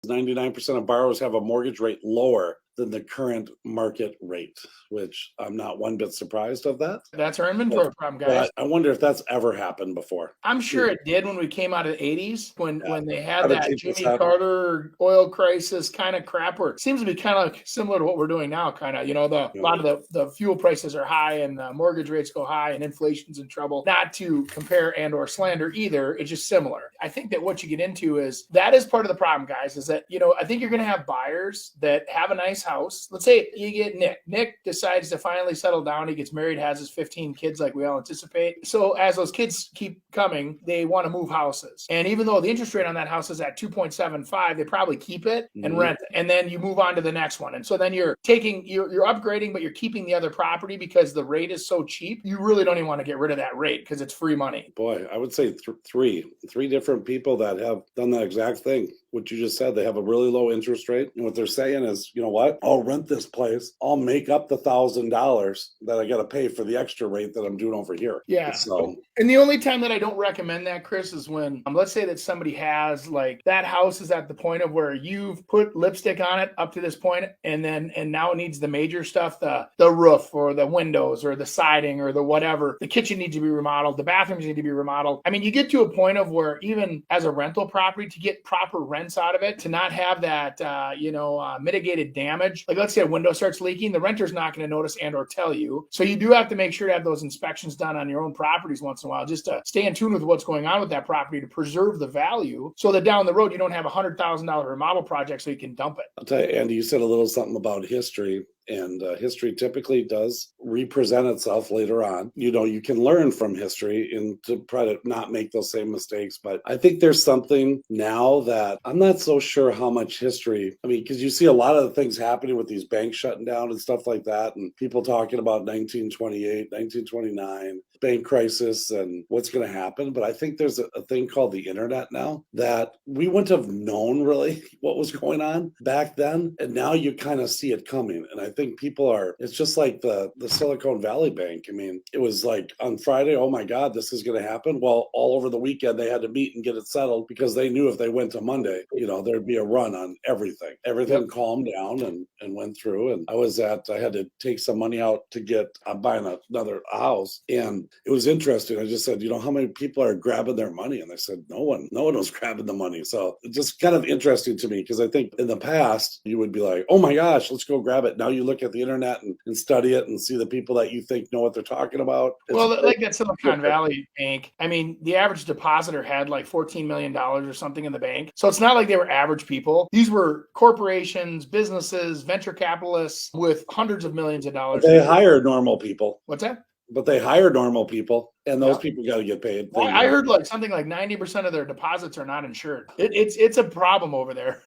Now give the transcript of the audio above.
99% of borrowers have a mortgage rate lower than the current market rate, which I'm not one bit surprised of that. That's our inventory problem, guys. But I wonder if that's ever happened before. I'm sure it did when we came out of the 80s, when they had Gotta that keep this Jimmy up. Carter oil crisis kind of crap, where it seems to be kind of similar to what we're doing now. Kind of, a lot of the fuel prices are high and the mortgage rates go high and inflation's in trouble. Not to compare and or slander either. It's just similar. I think that what you get into is that is part of the problem, guys, is that, I think you're going to have buyers that have a nice house. Let's say you get Nick. Nick decides to finally settle down. He gets married, has his 15 kids like we all anticipate. So as those kids keep coming, they want to move houses. And even though the interest rate on that house is at 2.75, they probably keep it and rent it. And then you move on to the next one. And so then you're upgrading, but you're keeping the other property because the rate is so cheap. You really don't even want to get rid of that rate because it's free money. Boy, I would say three different people that have done that exact thing. What you just said, they have a really low interest rate. And what they're saying is, you know what? I'll rent this place. I'll make up the $1,000 that I got to pay for the extra rate that I'm doing over here. Yeah. So, and the only time that I don't recommend that, Chris, is when, let's say that somebody has like that house is at the point of where you've put lipstick on it up to this point, and now it needs the major stuff, the roof or the windows or the siding or the whatever. The kitchen needs to be remodeled. The bathrooms need to be remodeled. I mean, you get to a point of where even as a rental property, to get proper rents out of it, to not have that, mitigated damage. Like let's say a window starts leaking, the renter's not going to notice and or tell you. So you do have to make sure to have those inspections done on your own properties once in a while, just to stay in tune with what's going on with that property to preserve the value so that down the road you don't have a $100,000 remodel project so you can dump it. I'll tell you, Andy, you said a little something about history. And history typically does represent itself later on. You can learn from history and to try to not make those same mistakes. But I think there's something now that I'm not so sure how much history, because you see a lot of the things happening with these banks shutting down and stuff like that. And people talking about 1928, 1929, bank crisis and what's going to happen. But I think there's a thing called the internet now that we wouldn't have known really what was going on back then. And now you kind of see it coming. And I think it's just like the Silicon Valley Bank. It was like on Friday, oh my God, this is going to happen. Well, all over the weekend, they had to meet and get it settled because they knew if they went to Monday, there'd be a run on everything. Everything calmed down and went through. And I had to take some money out I'm buying another house. And it was interesting. I just said, how many people are grabbing their money? And they said, no one was grabbing the money. So it's just kind of interesting to me because I think in the past, you would be like, oh my gosh, let's go grab it. Now you look at the internet and study it and see the people that you think know what they're talking about. Like that Silicon Valley Bank, the average depositor had like $14 million or something in the bank. So it's not like they were average people. These were corporations, businesses, venture capitalists with hundreds of millions of dollars. They hire normal people. What's that? But they hire normal people, and those people got to get paid. I heard something like 90% of their deposits are not insured. It's a problem over there.